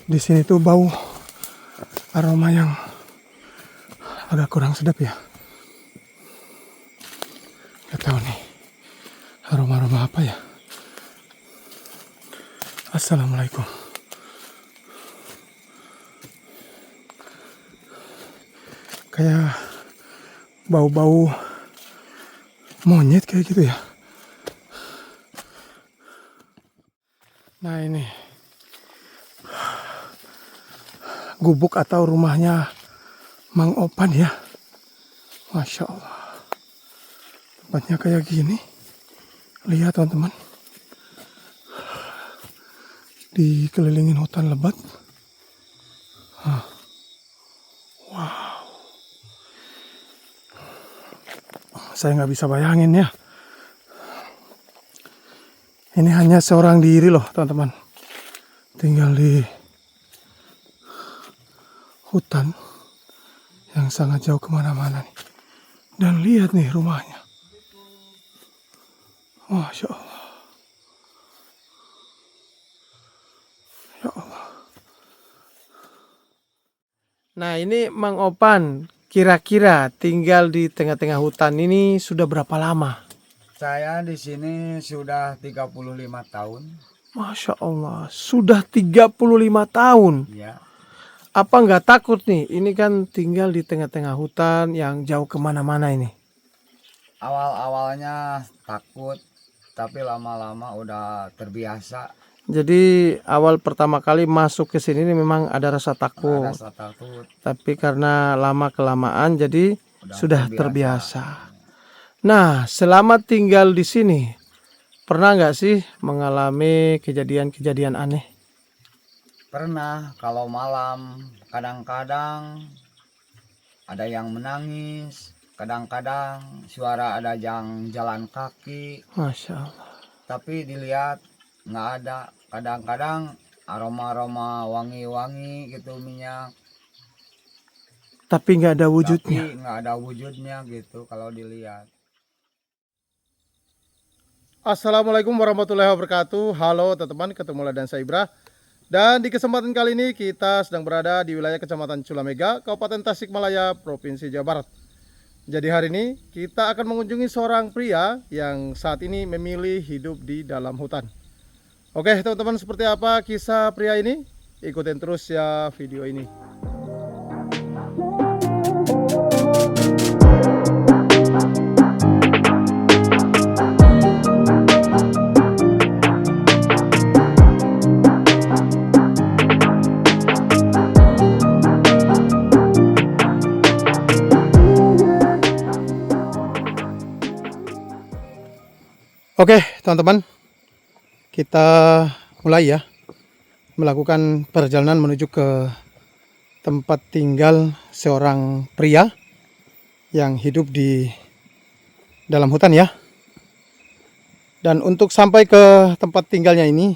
Di sini tuh bau aroma yang agak kurang sedap ya. Gak tahu nih aroma-aroma apa ya. Assalamualaikum. Kayak bau-bau monyet kayak gitu ya. Nah ini gubuk atau rumahnya Mang Opan ya. Masya Allah. Tempatnya kayak gini. Lihat teman-teman. Dikelilingin hutan lebat. Wow. Saya nggak bisa bayangin ya. Ini hanya seorang diri loh teman-teman. Tinggal di hutan yang sangat jauh kemana-mana nih. Dan lihat nih rumahnya. Masya Allah. Ya Allah. Nah ini Mang Opan, kira-kira tinggal di tengah-tengah hutan ini sudah berapa lama? Saya di sini sudah 35 tahun. Masya Allah, sudah 35 tahun. Ya, Apa nggak takut nih? Ini kan tinggal di tengah-tengah hutan yang jauh kemana-mana ini. awal-awalnya takut, tapi lama-lama udah terbiasa. Jadi awal pertama kali masuk ke sini ini memang ada rasa takut. Rasa takut. Tapi karena lama kelamaan jadi Udah sudah terbiasa. Nah, selama tinggal di sini, pernah nggak sih mengalami kejadian-kejadian aneh? Pernah kalau malam, kadang-kadang ada yang menangis, kadang-kadang suara ada yang jalan kaki, Masya Allah. tapi dilihat nggak ada. Kadang-kadang aroma-aroma wangi-wangi gitu minyak, Tapi nggak ada wujudnya. tapi nggak ada wujudnya gitu kalau dilihat. Assalamualaikum warahmatullahi wabarakatuh. Halo teman-teman, ketemu lagi dengan saya Ibra. Dan di kesempatan kali ini kita sedang berada di wilayah Kecamatan Culamega, Kabupaten Tasikmalaya, Provinsi Jawa Barat. Jadi hari ini kita akan mengunjungi seorang pria yang saat ini memilih hidup di dalam hutan. Oke teman-teman, seperti apa kisah pria ini? Ikutin terus ya video ini. Oke teman-teman, kita mulai ya melakukan perjalanan menuju ke tempat tinggal seorang pria yang hidup di dalam hutan ya. Dan untuk sampai ke tempat tinggalnya ini,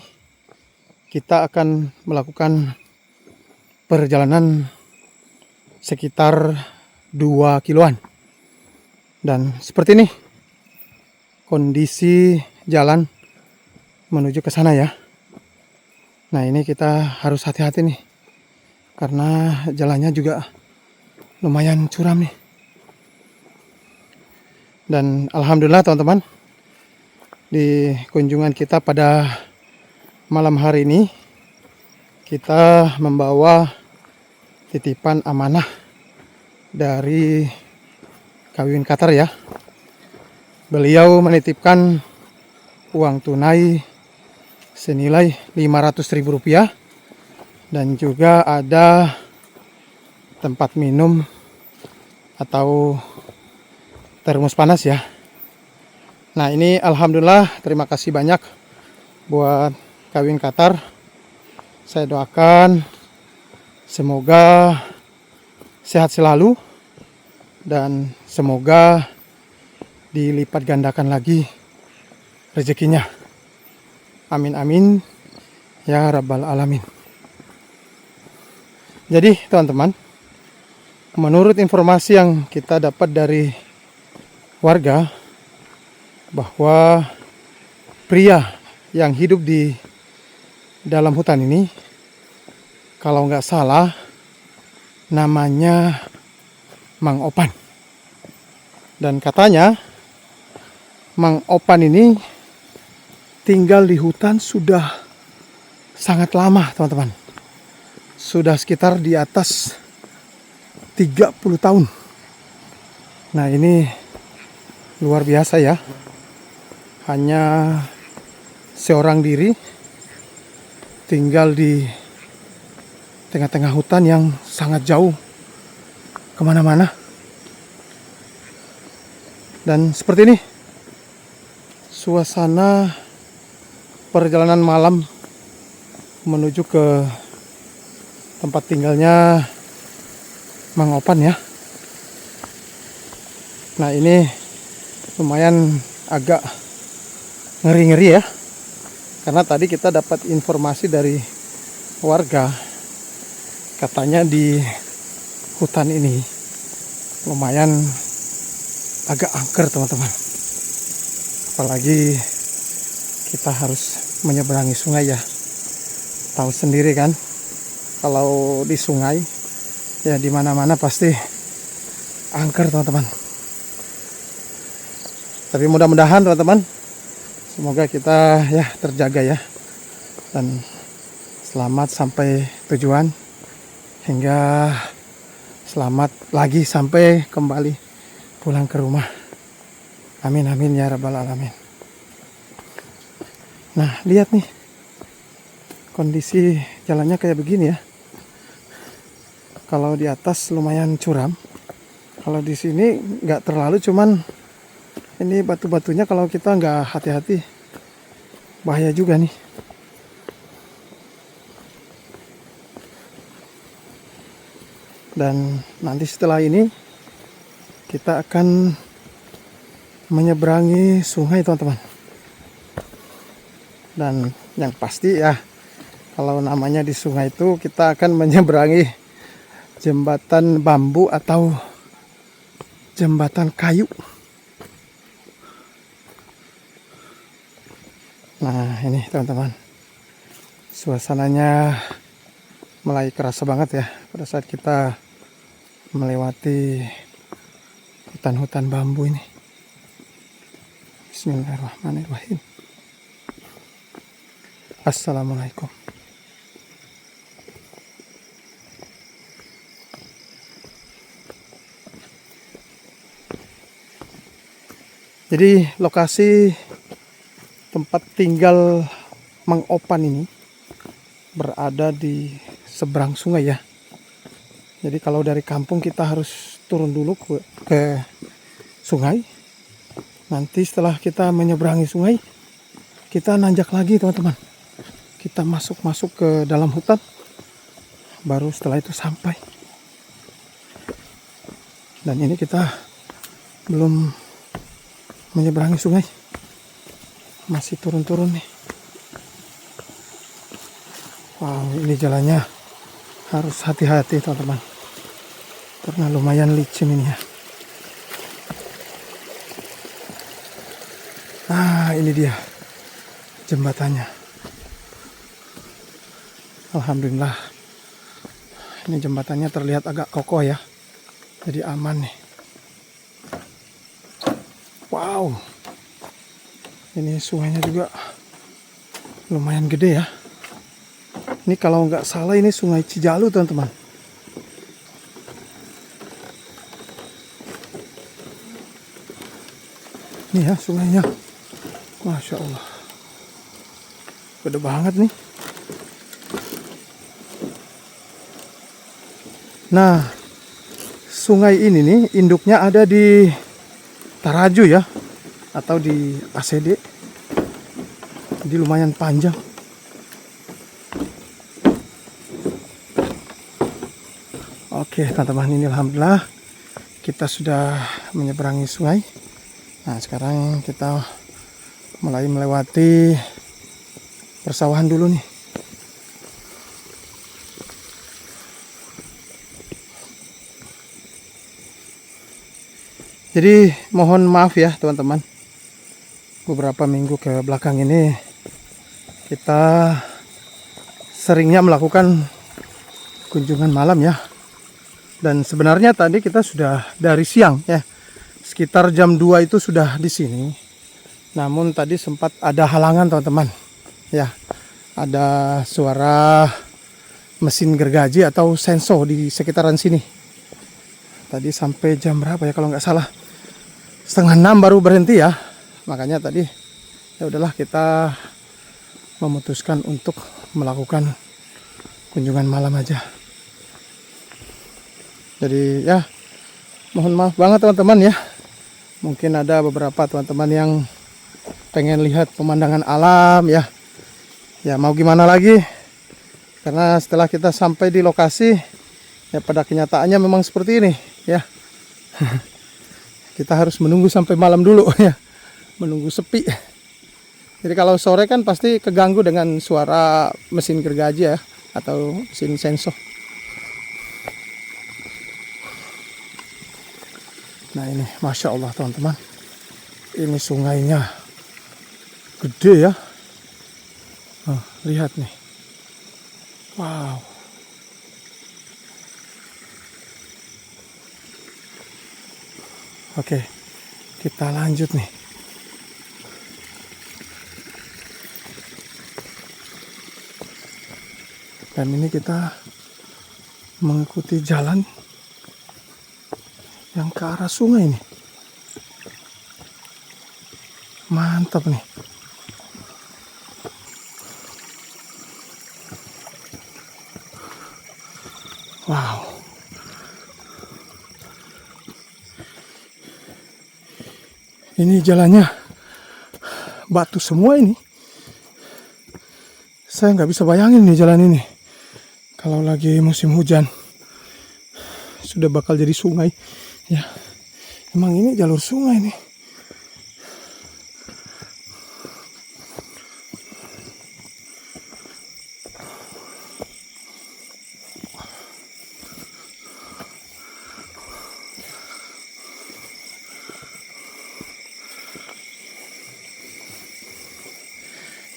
kita akan melakukan perjalanan sekitar 2 kiloan. Dan seperti ini kondisi jalan menuju ke sana ya. Nah ini kita harus hati-hati nih, karena jalannya juga lumayan curam nih. Dan alhamdulillah teman-teman, di kunjungan kita pada malam hari ini kita membawa titipan amanah dari Kawin Qatar ya. Beliau menitipkan uang tunai senilai Rp500.000 dan juga ada tempat minum atau termos panas ya. Nah ini alhamdulillah, terima kasih banyak buat Kawin Qatar. Saya doakan semoga sehat selalu dan semoga dilipat gandakan lagi rezekinya. Amin amin ya rabbal alamin. Jadi teman-teman, menurut informasi yang kita dapat dari warga, bahwa pria yang hidup di dalam hutan ini Kalau nggak salah namanya Mang Opan. Dan katanya Mang Opan ini tinggal di hutan sudah sangat lama, teman-teman. Sudah sekitar di atas 30 tahun. Nah, ini luar biasa ya. Hanya seorang diri tinggal di tengah-tengah hutan yang sangat jauh kemana-mana. Dan seperti ini suasana perjalanan malam menuju ke tempat tinggalnya Mang Opan ya. Nah, ini lumayan agak ngeri-ngeri ya, karena tadi kita dapat informasi dari warga, katanya di hutan ini lumayan agak angker, teman-teman. Apalagi kita harus menyeberangi sungai ya. Tahu sendiri kan, kalau di sungai ya di mana-mana pasti angker, teman-teman. Tapi mudah-mudahan, teman-teman, semoga kita ya terjaga ya, dan selamat sampai tujuan, hingga selamat lagi sampai kembali pulang ke rumah. Amin amin ya rabbal alamin. Nah, lihat nih kondisi jalannya kayak begini ya. Kalau di atas lumayan curam, kalau di sini nggak terlalu, cuman ini batu-batunya kalau kita nggak hati-hati bahaya juga nih. Dan nanti setelah ini kita akan menyeberangi sungai, teman-teman. Dan yang pasti ya, kalau namanya di sungai itu kita akan menyeberangi jembatan bambu atau jembatan kayu. Nah, ini teman-teman, suasananya mulai kerasa banget ya pada saat kita melewati hutan-hutan bambu ini. Bismillahirrahmanirrahim. Assalamualaikum. Jadi lokasi tempat tinggal Mang Opan ini berada di seberang sungai ya. Jadi kalau dari kampung kita harus turun dulu ke sungai. Nanti setelah kita menyeberangi sungai, kita nanjak lagi, teman-teman. Kita masuk ke dalam hutan. Baru setelah itu sampai. Dan ini kita belum menyeberangi sungai. Masih turun-turun nih. Wow, ini jalannya harus hati-hati, teman-teman. Karena lumayan licin ini ya. Nah, ini dia jembatannya. Alhamdulillah. Ini jembatannya terlihat agak kokoh ya. Jadi aman nih. Wow. Ini sungainya juga lumayan gede ya. Ini kalau nggak salah ini Sungai Cijalu, teman-teman. Ini ya sungainya. Masya Allah. Gede banget nih. Nah, sungai ini nih induknya ada di Taraju ya, atau di ACD. Jadi lumayan panjang. Oke, teman-teman, ini alhamdulillah kita sudah menyeberangi sungai. Nah, sekarang kita mulai melewati persawahan dulu nih. Jadi mohon maaf ya teman-teman, beberapa minggu ke belakang ini kita seringnya melakukan kunjungan malam ya. Dan sebenarnya tadi kita sudah dari siang ya. Sekitar jam 2 itu sudah di sini. Namun tadi sempat ada halangan teman-teman. Ya. Ada suara mesin gergaji atau senso di sekitaran sini. Tadi sampai jam berapa ya kalau nggak salah? 5:30 baru berhenti ya. Makanya tadi ya udahlah kita memutuskan untuk melakukan kunjungan malam aja. Jadi ya mohon maaf banget teman-teman ya. Mungkin ada beberapa teman-teman yang pengen lihat pemandangan alam ya. Ya mau gimana lagi? Karena setelah kita sampai di lokasi ya pada kenyataannya memang seperti ini ya. Kita harus menunggu sampai malam dulu ya. Menunggu sepi. Jadi kalau sore kan pasti keganggu dengan suara mesin gergaji ya atau mesin senso. Nah ini Masya Allah teman-teman. Ini sungainya gede ya. Oh, lihat nih. Wow. Oke, kita lanjut nih. Dan ini kita mengikuti jalan yang ke arah sungai nih. Mantap nih. Wow. Ini jalannya batu semua ini. Saya nggak bisa bayangin nih jalan ini. Kalau lagi musim hujan sudah bakal jadi sungai ya. Emang ini jalur sungai nih.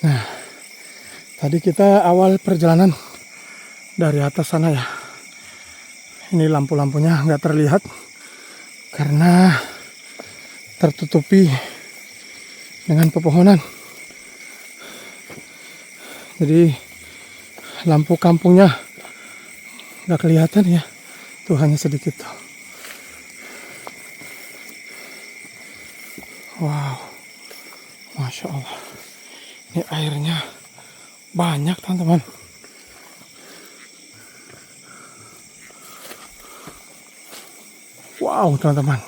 Nah, tadi kita awal perjalanan dari atas sana ya. Ini lampu-lampunya nggak terlihat karena tertutupi dengan pepohonan. Jadi lampu kampungnya nggak kelihatan ya. Tuh hanya sedikit tuh. Wow, Masya Allah. Ini airnya banyak teman-teman. Wow teman-teman.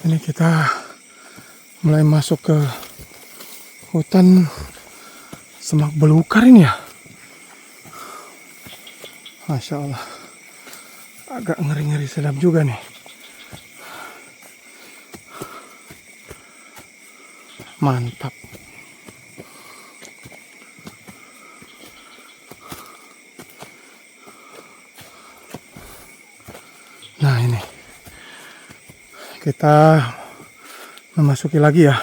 Ini kita mulai masuk ke hutan semak belukar ini ya. Masya Allah. Agak ngeri-ngeri sedap juga nih. Mantap. Nah ini kita memasuki lagi ya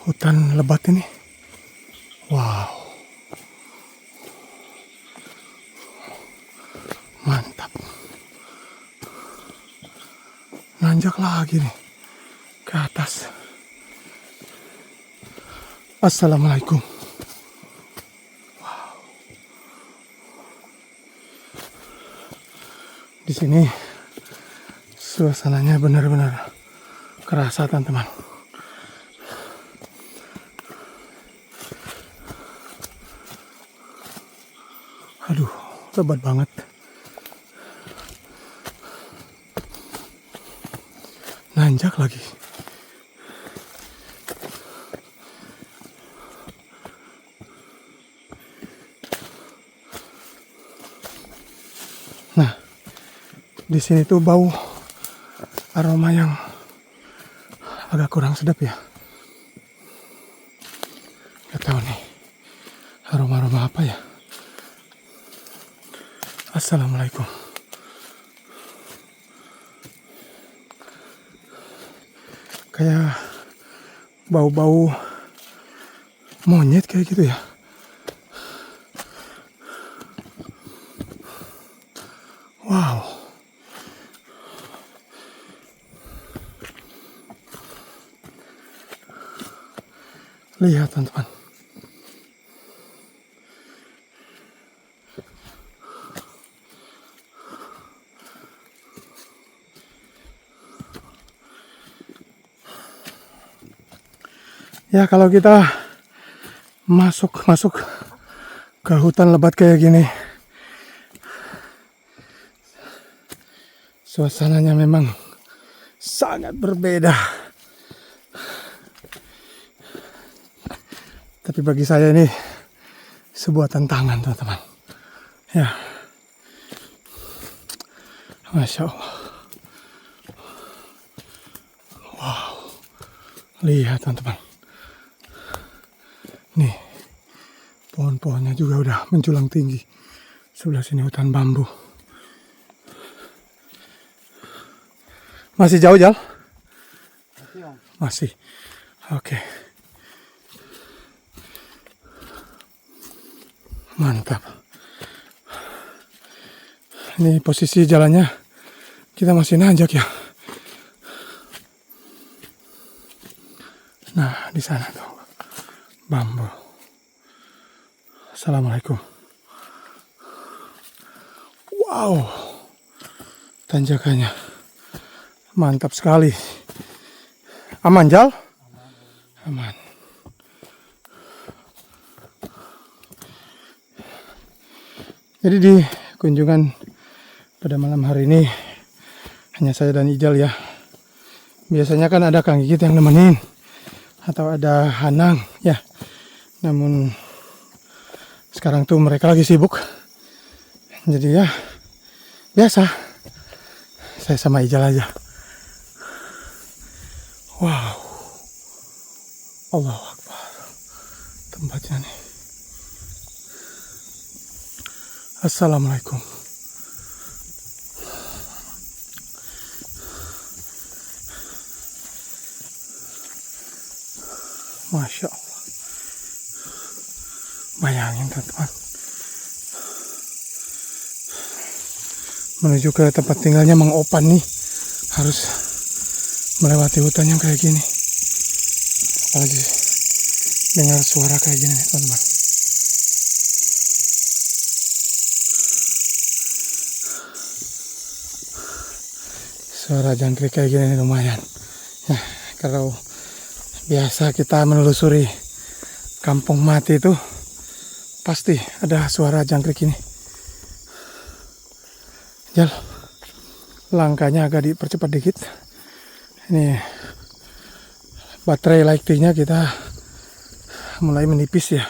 hutan lebat ini. Wow, mantap. Nanjak lagi nih ke atas. Assalamualaikum. Wow. Di sini suasananya benar-benar kerasa teman-teman. Aduh, lebat banget. Nanjak lagi. Nah, di sini tuh bau aroma yang agak kurang sedap ya. Gak tahu nih aroma-aroma apa ya. Assalamualaikum. Kayak bau-bau monyet kayak gitu ya. Wow. Lihat teman-teman. Ya kalau kita masuk ke hutan lebat kayak gini, suasananya memang sangat berbeda. Tapi bagi saya ini sebuah tantangan teman-teman. Ya, Masya Allah. Wow, lihat teman-teman. Nih, pohon-pohonnya juga udah menjulang tinggi. Sebelah sini hutan bambu. Masih jauh, Jal? Masih. Oke. Mantap. Ini posisi jalannya kita masih nanjak ya. Nah, di sana tuh bambu. Assalamualaikum. Wow, tanjakannya mantap sekali. Aman, Jal? Aman. Jadi di kunjungan pada malam hari ini hanya saya dan Ijal ya. Biasanya kan ada Kang Gigit yang nemenin atau ada Hanang ya. Namun sekarang tuh mereka lagi sibuk. Jadi ya biasa. Saya sama Ijal aja. Wow. Allahu Akbar. Tempatnya nih. Assalamualaikum. Masya Allah. Bayangin teman-teman. Menuju ke tempat tinggalnya Mang Opan nih. Harus melewati hutan yang kayak gini. Apalagi dengar suara kayak gini nih teman-teman. Suara jangkrik kayak gini lumayan. Ya, kalau biasa kita menelusuri kampung mati itu pasti ada suara jangkrik ini. Jal, langkahnya agak dipercepat dikit. Ini baterai lightingnya kita mulai menipis ya.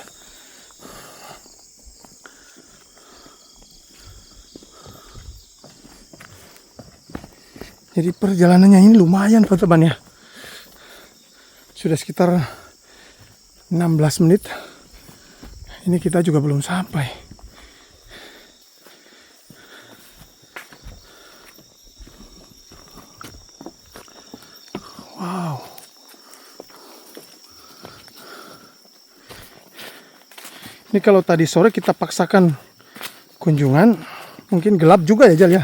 Jadi perjalanannya ini lumayan teman-teman ya. Sudah sekitar 16 menit. Ini kita juga belum sampai. Wow. Ini kalau tadi sore kita paksakan kunjungan, mungkin gelap juga ya Jal ya.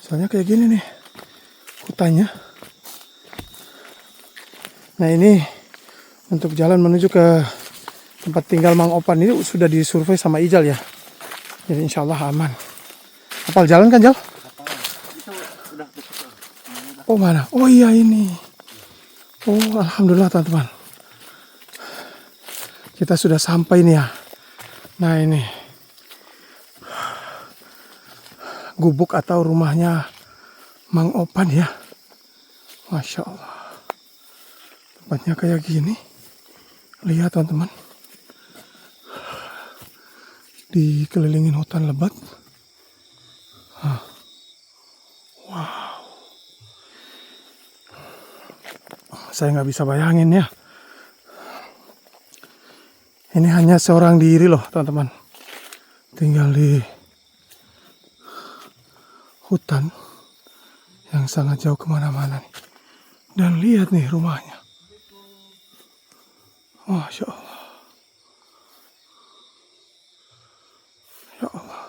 Soalnya kayak gini nih hutannya. Nah ini untuk jalan menuju ke tempat tinggal Mang Opan ini sudah disurvei sama Ijal ya. Jadi insya Allah aman. Hafal jalan kan Jal? Oh mana? Oh iya ini. Oh alhamdulillah teman-teman. Kita sudah sampai nih ya. Nah ini gubuk atau rumahnya Mang Opan ya. Masya Allah. Tempatnya kayak gini. Lihat teman-teman. Dikelilingin hutan lebat. Wow. Saya nggak bisa bayangin ya. Ini hanya seorang diri loh teman-teman. Tinggal di hutan yang sangat jauh kemana-mana nih. Dan lihat nih rumahnya. Masya Allah. Ya Allah.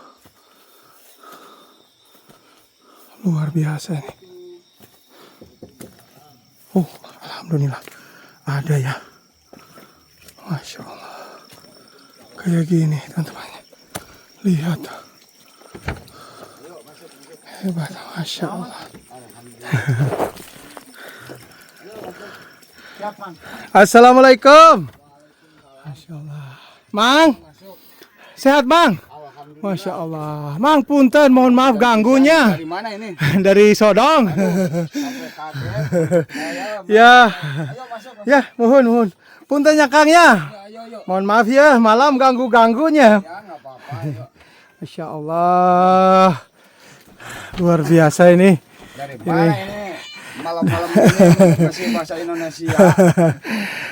Luar biasa ini. Oh, alhamdulillah ada ya. Masya Allah. Kayak gini teman-teman. Lihat. Hebat, Masya Allah. Assalamualaikum. Masya Allah. Mang, sehat Bang? Masya Allah. Mang punten, mohon maaf ganggunya. Dari mana ini? Dari Sodong. Sampai kaget. Ya, Ayo masuk. ya, mohon. Punten ya Kang ya. Ayo. Mohon maaf ya, malam ganggu-ganggunya. Ya nggak apa-apa. Ayo. Masya Allah. Luar biasa ini. Dari mana ini? Malam-malam ini masih bahasa Indonesia.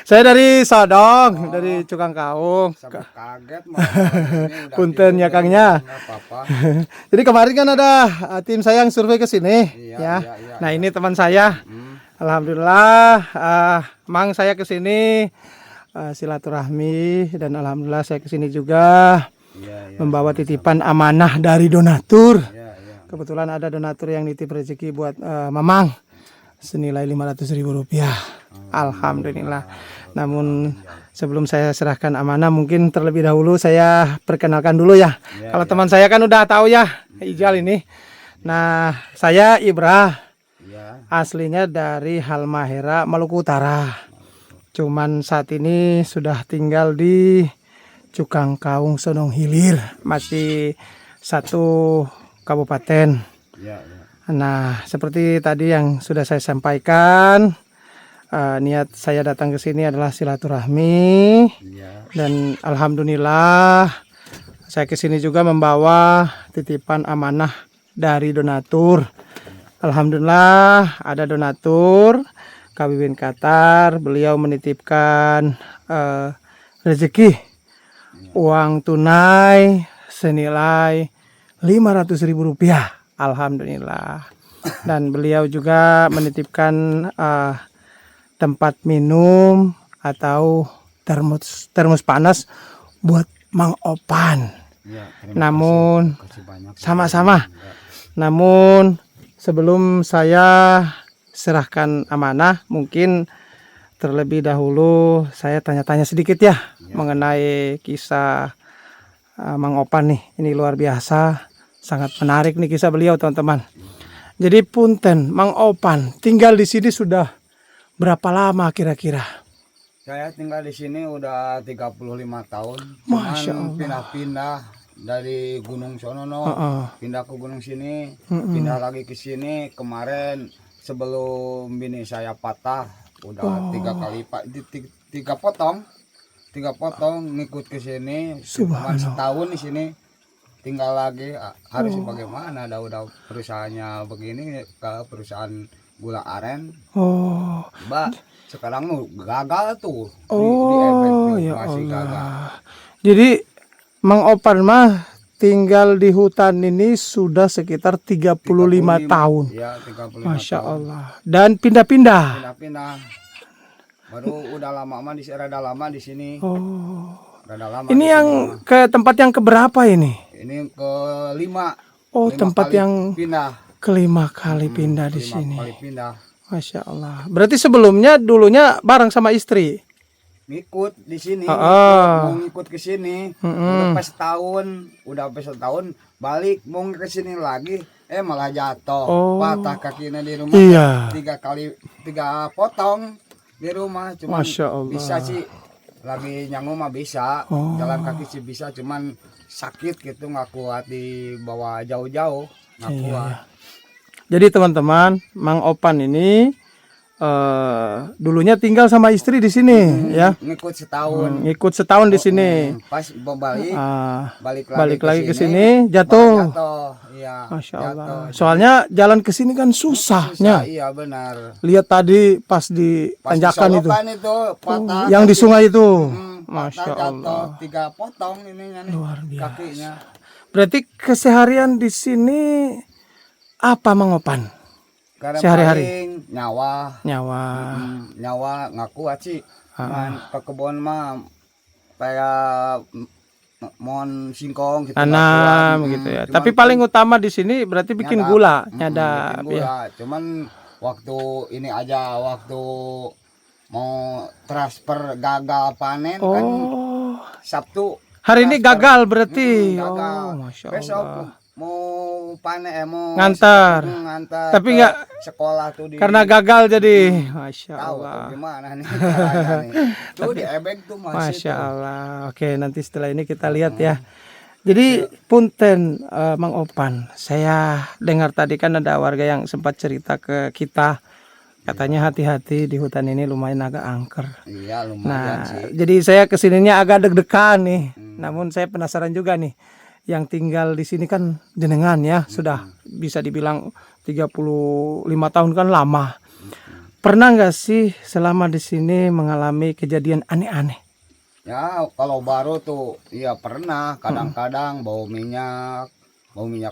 Saya dari Sodong, dari Cukang Kaung. Sampai kaget malam-malam ini udah Punten tidur, ya Kangnya. nggak apa-apa. Jadi kemarin kan ada tim saya yang survei ke sini, Iya, ya. iya. Nah ini teman saya. Hmm. Alhamdulillah, Mang saya ke sini silaturahmi dan alhamdulillah saya ke sini juga Iya. membawa titipan amanah dari donatur. Iya. Kebetulan ada donatur yang nitip rezeki buat Mamang senilai Rp500.000. Alhamdulillah. Namun sebelum saya serahkan amanah mungkin terlebih dahulu saya perkenalkan dulu ya. Kalau teman saya kan udah tahu ya, Ijal ini. Nah, saya Ibrah. Iya. Aslinya dari Halmahera, Maluku Utara. Cuman saat ini sudah tinggal di Cukang Kaung, Sonong Hilir. Masih satu kabupaten. Iya. Nah, seperti tadi yang sudah saya sampaikan, niat saya datang ke sini adalah silaturahmi. Iya. Dan alhamdulillah saya ke sini juga membawa titipan amanah dari donatur. Alhamdulillah ada donatur Kabibin Qatar, beliau menitipkan rezeki uang tunai senilai Rp500.000. Alhamdulillah. Dan beliau juga menitipkan tempat minum atau termos panas buat Mang Opan. Iya, Namun kasih banyak. sama-sama. Namun sebelum saya serahkan amanah, mungkin terlebih dahulu saya tanya-tanya sedikit ya mengenai kisah Mang Opan nih. Ini luar biasa, sangat menarik nih kisah beliau teman-teman. Jadi punten, Mang Opan tinggal di sini sudah berapa lama kira-kira? Saya tinggal di sini udah 35 tahun. Masya Cuman Allah. pindah-pindah dari Gunung Sonono, pindah ke gunung sini, pindah lagi ke sini. Kemarin sebelum bini saya patah, udah 3 kali tiga potong ngikut ke sini. Cuma setahun di sini. Tinggal lagi harus bagaimana? Udah perusahaannya begini ke perusahaan gula aren. Mbak, sekarang gagal tuh di efek tuh, Ya masih gagal. Allah. Jadi Mang Opan mah tinggal di hutan ini sudah sekitar 35 tahun. Ya, 35 Masya tahun. Allah. Dan pindah-pindah. Pindah-pindah. Baru udah lama mah rada lama di sini. Rada lama. Ini di yang sini. ke tempat yang keberapa ini? Ini kelima. Oh, Lima tempat kali yang pindah. kelima kali pindah di 5 sini. kali pindah. Masya Allah. Berarti sebelumnya dulunya bareng sama istri. Ngikut di sini, Ah. mau ngikut ke sini, udah pas setahun, balik mau ke sini lagi, malah jatuh, patah kakinya di rumah, Iya. 3 potong di rumah, cuman Masya Allah. bisa sih, lagi nyangu mah bisa, jalan kaki sih bisa, cuman sakit gitu nggak kuat dibawa jauh-jauh, nggak kuat. Jadi teman-teman, Mang Opan ini dulunya tinggal sama istri di sini, ya. Ngikut setahun. Ngikut setahun di sini. Pas balik, Balik lagi ke sini, jatuh. Iya. Masya Allah. Soalnya jalan ke sini kan susahnya. Iya benar. Lihat tadi pas di Pas tanjakan itu, itu patah. yang di sungai itu. Masya Masya Allah. 3 potong ininya nih. Luar biasa. Kakinya. Berarti keseharian di sini apa Mang Opan? Karena Sehari-hari? paling nyawa. Nyawa. Nggak kuat sih. Ke kebun mah kayak mohon singkong gitu tanam lakuan. gitu ya. Cuman Tapi paling utama di sini berarti bikin gula, nyadap bikin ya. gula. Cuman waktu ini aja waktu mau transfer gagal panen kan Oh, Sabtu hari ini transfer. gagal berarti. Gagal. Oh, Masya Besok Allah. mau panen mau Ngantar. ngantar Tapi ke nggak sekolah tuh di karena gagal jadi. Masya tahu tuh Allah. gimana nih caranya nih. Tuh di ebek tuh masih Masya tuh. Allah. Oke, nanti setelah ini kita lihat ya. Jadi punten Mang Opan, saya dengar tadi kan ada warga yang sempat cerita ke kita, katanya hati-hati di hutan ini lumayan agak angker. Iya lumayan Nah, sih. jadi saya kesininya agak deg-degan nih. Namun saya penasaran juga nih, yang tinggal di sini kan jenengan ya, sudah bisa dibilang 35 tahun kan lama. Pernah nggak sih selama di sini mengalami kejadian aneh-aneh? Ya kalau baru tuh ya pernah kadang-kadang bau minyak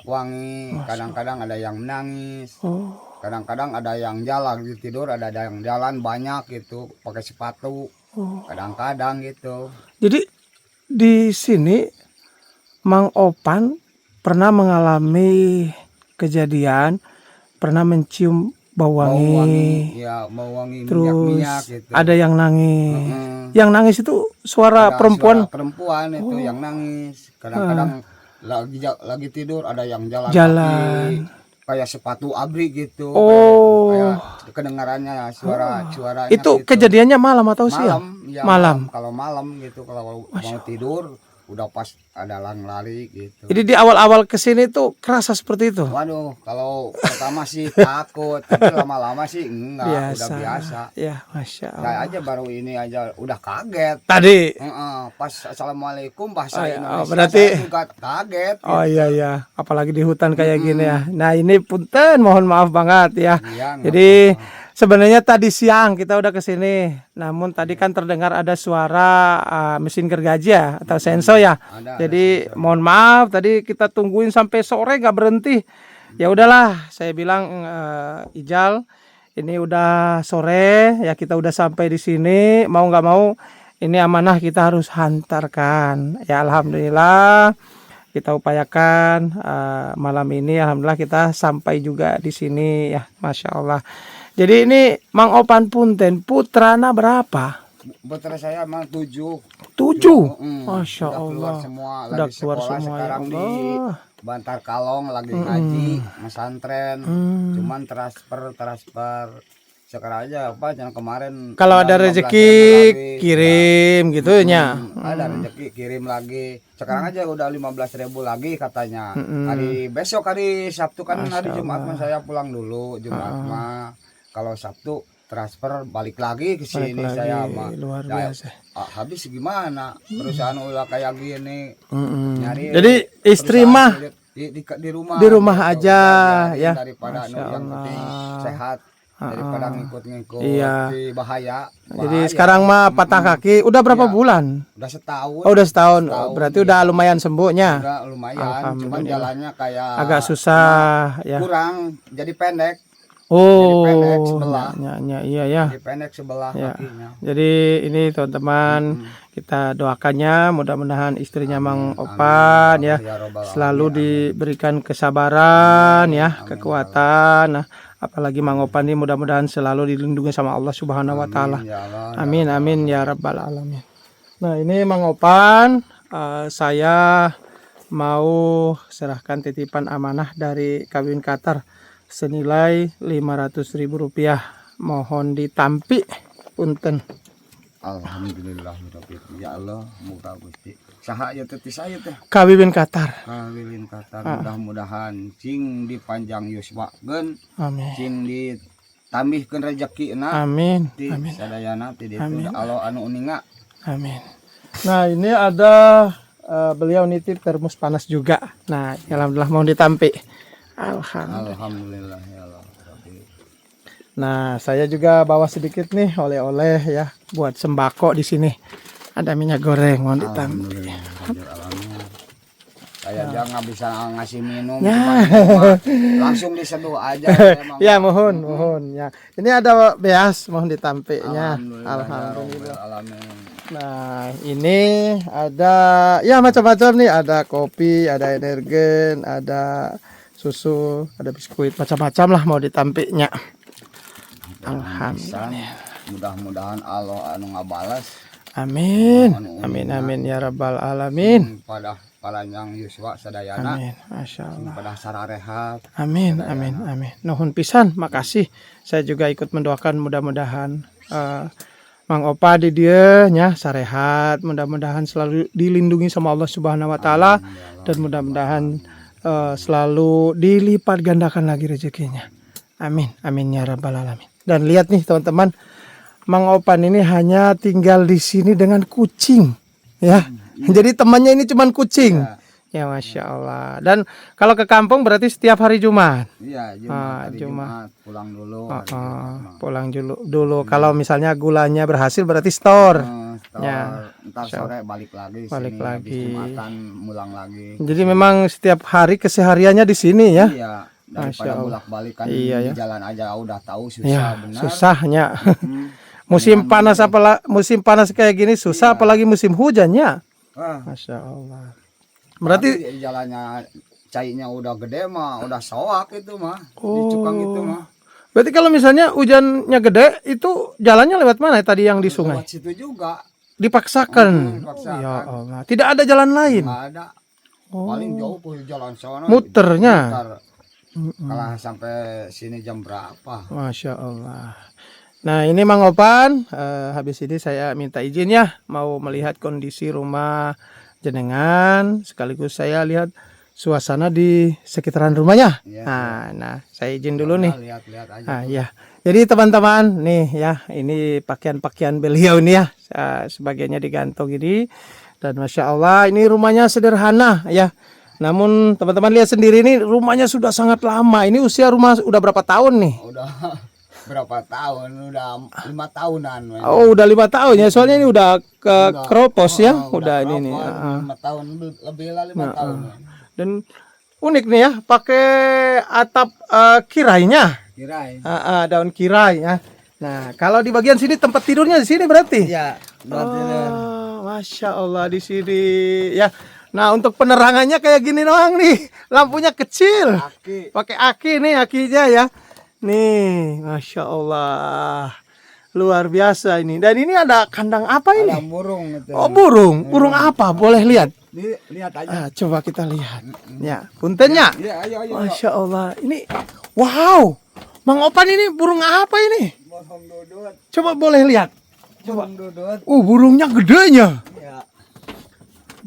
wangi, kadang-kadang ada yang menangis, Oh, kadang-kadang ada yang jalan gitu tidur, ada yang jalan banyak gitu pakai sepatu, oh. kadang-kadang gitu. Jadi di sini Mang Opan pernah mengalami kejadian, pernah mencium bau Bau wangi, wangi, ya bau wangi terus minyak-minyak gitu. ada yang nangis. Heeh. Yang nangis itu suara Ada perempuan. suara perempuan itu yang nangis, kadang-kadang lagi tidur ada yang jalan Jalan. kaki, kayak sepatu abri gitu. Oh. Kayak kedengarannya suaranya Itu gitu. kejadiannya malam atau siang? Malam, ya Malam. Kalau malam gitu, kalau mau tidur udah pas ada lari gitu. Jadi di awal-awal kesini tuh kerasa seperti itu. Waduh, kalau pertama sih takut, tapi lama-lama sih enggak, udah biasa. Ya, Masya Allah. Saya aja baru ini aja udah kaget. Tadi. Heeh, pas assalamualaikum bahasa Oh, ya. Indonesia Berarti- saya juga kaget. Oh iya ya, apalagi di hutan kayak gini ya. Nah ini punten, mohon maaf banget ya. Iya, nggak Jadi sebenarnya tadi siang kita udah kesini, namun tadi kan terdengar ada suara mesin gergaji ya atau senso ya. Ada Jadi mohon maaf tadi kita tungguin sampai sore nggak berhenti. Ya udahlah, saya bilang Ijal, ini udah sore ya kita udah sampai di sini. Mau nggak mau ini amanah kita harus hantarkan. Ya alhamdulillah kita upayakan malam ini alhamdulillah kita sampai juga di sini ya, Masya Allah. Jadi ini Mang Opan punten putrana berapa? Putra saya emang 7. 7. Mm, Masya udah keluar Allah. semua, Udah lagi keluar sekolah semua ya sekarang di Allah. Bantar Kalong lagi ngaji, pesantren. Cuman transfer sekarang aja apa jangan kemarin Kalau udah ada 15.000 rezeki lagi. kirim gitu nya. Ada rezeki kirim lagi. Sekarang aja udah 15.000 lagi katanya. Hari besok hari Sabtu kan hari Jumat mah saya pulang dulu Jumat mah. Kalau Sabtu transfer balik lagi ke sini Lagi, saya mah. luar Ya, biasa. habis gimana? Perusahaan udah kayak gini. Nyari Jadi istri perusahaan mah sulit. di rumah. di rumah gitu. aja Biarin ya. daripada Masya yang penting Allah. sehat daripada ngikut-ngikut Iya. di bahaya. Jadi sekarang mah patah kaki udah berapa bulan? Udah setahun. Oh udah setahun. Oh, berarti iya. udah lumayan sembuhnya. Udah lumayan, cuman jalannya kayak Agak susah ya. kurang, jadi pendek. Oh, pendek sebelah. iya ya. Jadi pendek sebelah Ya. kakinya. Jadi ini teman-teman kita doakannya mudah-mudahan istrinya Mang Opan ya Robbal selalu alamin, diberikan kesabaran ya, kekuatan. Nah, apalagi Mang Opan ini mudah-mudahan selalu dilindungi sama Allah Subhanahu wa taala. ya Allah. Amin amin ya rabbal alamin. Nah, ini Mang Opan saya mau serahkan titipan amanah dari Kawin Qatar senilai Rp500.000. Mohon ditampi punten. Alhamdulillah ya Allah, muka Gusti. Saha ya teh saya teh. Kawin Qatar. Kawin kata mudah-mudahan cing dipanjang yuswakeun, Amin. cing ditambihkeun rezekina. Amin. Ti Amin. sadayana ti ditu Allah anu uninga. Amin. Nah, ini ada beliau nitip termos panas juga. Nah, alhamdulillah mau ditampi. Alhamdulillah. Alhamdulillah ya Allah. Nah, saya juga bawa sedikit nih oleh-oleh ya buat sembako di sini. Ada minyak goreng mau ditampi. Saya aja nggak bisa ngasih minum, Ya. cuma langsung diseduh aja. Emang. Ya, mohon ya. Ini ada beas mohon ditampinya. Alhamdulillah. Alhamdulillah. Nah, ini ada ya macam-macam nih, ada kopi, ada energen, ada susu, ada biskuit, macam-macam lah mau ditampiknya. Alhamdulillah. Mudah-mudahan Allah anu ngabalas Amin. Amin ya rabbal alamin. pada yang Yuswa sadayana. Amin. Masya Allah. Pada sararehat. Amin. Nuhun pisan, makasih. Saya juga ikut mendoakan mudah-mudahan Mang Opa di dia nya sarehat, mudah-mudahan selalu dilindungi sama Allah Subhanahu wa taala dan mudah-mudahan selalu dilipat gandakan lagi rezekinya. Amin ya rabbal alamin. Dan lihat nih teman-teman, Mang Opan ini hanya tinggal di sini dengan kucing ya. Jadi temannya ini cuman kucing. Ya Masya Allah. Dan kalau ke kampung berarti setiap hari Jumat. Iya, Jumat pulang dulu. Pulang dulu. Kalau misalnya gulanya berhasil berarti store. Ya. Ntar sore balik lagi. Balik sini, lagi. Jumatan pulang lagi. Jadi memang setiap hari kesehariannya di sini ya. Iya. Daripada bolak-balik kan iya, di ya. jalan aja udah tahu susah Ya, benar. susahnya. Musim panas kayak gini susah, apalagi musim hujannya. Masya Allah. Berarti jalannya cainya udah gede mah, udah soak itu mah. Di Cukang itu mah. Berarti kalau misalnya hujannya gede itu jalannya lewat mana tadi yang di sungai? Lewat situ juga. Dipaksakan. Dipaksakan. Ya Allah. Tidak ada jalan lain. Nggak ada. Paling jauh ke jalan sana. Muternya. Kalau sampai sini jam berapa? Masya Allah. Nah ini Mang Opan, habis ini saya minta izin ya mau melihat kondisi rumah jenengan, sekaligus saya lihat suasana di sekitaran rumahnya. Ya, nah saya izin dulu nih. Lihat aja. Ya. Jadi teman-teman nih ya, ini pakaian-pakaian beliau ini ya, sebagiannya digantung ini. Dan Masya Allah ini rumahnya sederhana ya. Namun teman-teman lihat sendiri ini rumahnya sudah sangat lama. Ini usia rumah udah berapa tahun nih? Udah berapa tahun? Udah 5 tahunan. Oh udah 5 tahun ya, soalnya ini udah keropos ya. Udah ini nih. 5 tahun lebih lah 5 tahun. Dan unik nih ya, pakai atap kirainya. Kirai. Daun kirai ya. Nah kalau di bagian sini tempat tidurnya di sini berarti? Iya. Masya Allah di sini ya. Nah untuk penerangannya kayak gini doang nih, lampunya kecil, pakai aki nih akinya ya. Nih, Masya Allah, luar biasa ini. Dan ini ada kandang apa ini? Ada burung itu. Oh burung apa? Boleh lihat? Lihat aja. Coba kita lihat. Ya, puntennya. Iya, ayo. Masya Allah, ini, wow, Mang Opan ini burung apa ini? Burung dudut. Coba boleh lihat. Coba. Burung dudut. Burungnya gedenya. Iya.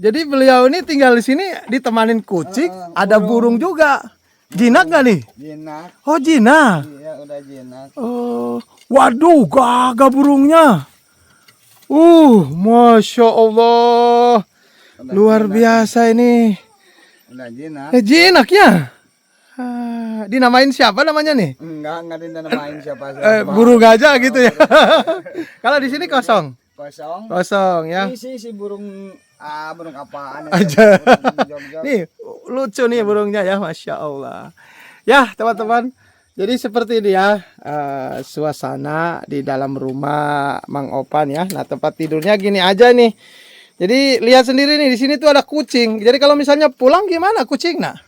Jadi beliau ini tinggal di sini ditemanin kucing, ada burung juga. Jinak gak nih? Jinak. Oh jinak. Iya udah jinak. Waduh gagah burungnya. Masya Allah. Luar biasa ini. Udah jinak. Jinak ya. Dinamain siapa namanya nih? Enggak dinamain siapa. Burung aja gitu ya. Kalau di sini kosong. Kosong ya. Si burung burung apaan aja. Nih lucu nih burungnya ya, Masya Allah. Ya teman-teman, jadi seperti ini ya suasana di dalam rumah Mang Opan ya. Nah tempat tidurnya gini aja nih. Jadi lihat sendiri nih, di sini tuh ada kucing. Jadi kalau misalnya pulang gimana kucing nak?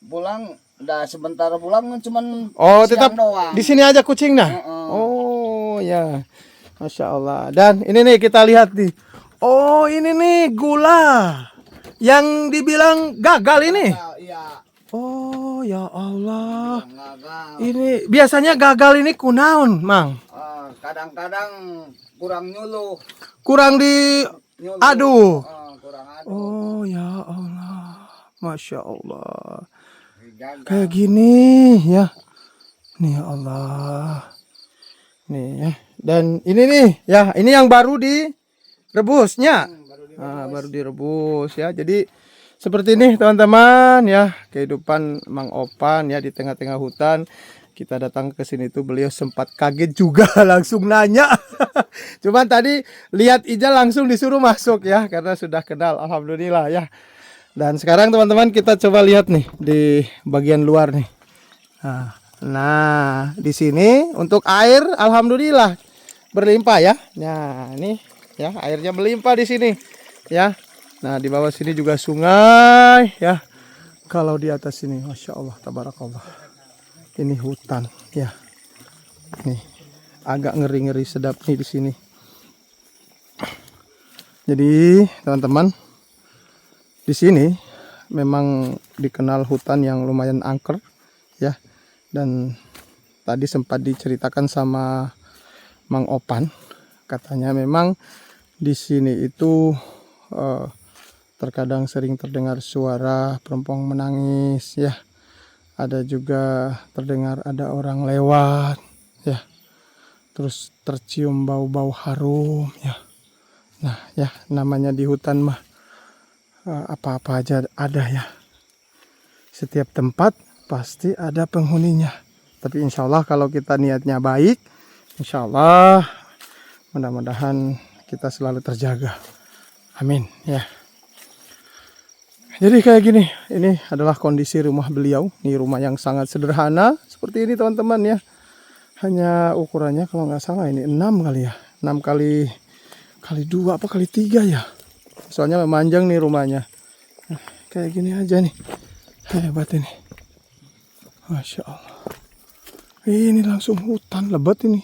Pulang udah sebentar pulang cuman tetap doang. Di sini aja kucing nah. Oh ya, Masya Allah. Dan ini nih kita lihat nih. Oh ini nih gula yang dibilang gagal ini. Iya. Oh ya Allah. Ini biasanya gagal ini kunaon, Mang? Kadang-kadang kurang nyuluh. Kurang di nyuluh. Aduh. Kurang aduh. Oh ya Allah. Masya Allah. Gagal. Kayak gini ya. Nih ya Allah. Nih ya. Dan ini nih ya, ini yang baru direbusnya. Baru direbus ya. Jadi seperti ini teman-teman ya, kehidupan Mang Opan ya di tengah-tengah hutan. Kita datang ke sini tuh beliau sempat kaget juga langsung nanya. Cuman tadi lihat Ijal langsung disuruh masuk ya karena sudah kenal, alhamdulillah ya. Dan sekarang teman-teman kita coba lihat nih di bagian luar nih. Nah, di sini untuk air alhamdulillah berlimpah ya. Nah, ini ya, airnya melimpah di sini ya. Nah, di bawah sini juga sungai ya. Kalau di atas sini, masya Allah, tabarakallah, ini hutan ya. Nih, agak ngeri-ngeri sedap nih di sini. Jadi teman-teman, di sini memang dikenal hutan yang lumayan angker ya. Dan tadi sempat diceritakan sama Mang Opan, katanya memang di sini itu terkadang sering terdengar suara perempuan menangis ya. Ada juga terdengar ada orang lewat ya. Terus tercium bau-bau harum ya. Nah ya, namanya di hutan mah apa-apa aja ada ya. Setiap tempat pasti ada penghuninya. Tapi insya Allah kalau kita niatnya baik, insya Allah mudah-mudahan kita selalu terjaga. Amin ya. Jadi kayak gini, ini adalah kondisi rumah beliau. Ini rumah yang sangat sederhana seperti ini teman-teman ya. Hanya ukurannya kalau nggak salah ini 6 kali ya. 6 kali 2 apa kali 3 ya. Soalnya memanjang nih rumahnya. Nah, kayak gini aja nih. Hebat ini. Masya Allah. Ini langsung hutan lebat ini.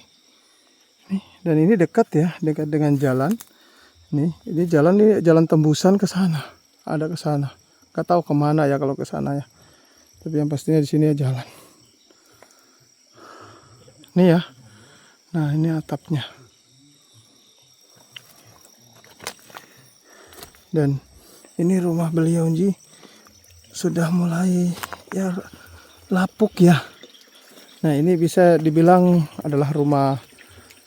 Nih, dan ini dekat ya, dekat dengan jalan. Nih, ini jalan tembusan ke sana. Ada ke sana. Gak tahu kemana ya kalau ke sana ya. Tapi yang pastinya di sini ya jalan. Nih ya. Nah, ini atapnya. Dan ini rumah beliau Ji sudah mulai ya lapuk ya. Nah, ini bisa dibilang adalah rumah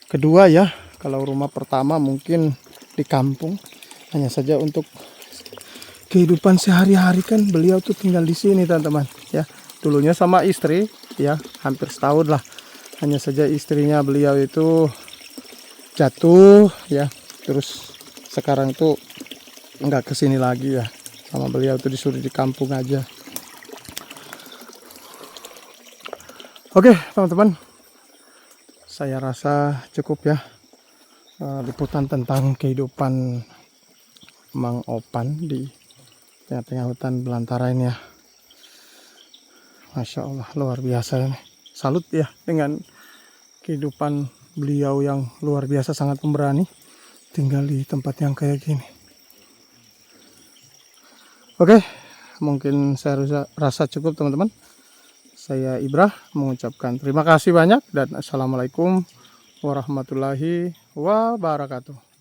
kedua ya. Kalau rumah pertama mungkin di kampung, hanya saja untuk kehidupan sehari-hari kan beliau tuh tinggal di sini teman-teman ya. Dulunya sama istri ya, hampir setahun lah. Hanya saja istrinya beliau itu jatuh ya. Terus sekarang tuh nggak kesini lagi ya. Sama beliau tuh disuruh di kampung aja. Oke teman-teman, saya rasa cukup ya liputan tentang kehidupan Mang Opan di tengah-tengah hutan belantara ini ya. Masya Allah, luar biasa ini. Salut ya dengan kehidupan beliau yang luar biasa, sangat pemberani tinggal di tempat yang kayak gini. Oke, mungkin saya rasa cukup teman-teman. Saya Ibrah mengucapkan terima kasih banyak dan assalamualaikum warahmatullahi wabarakatuh.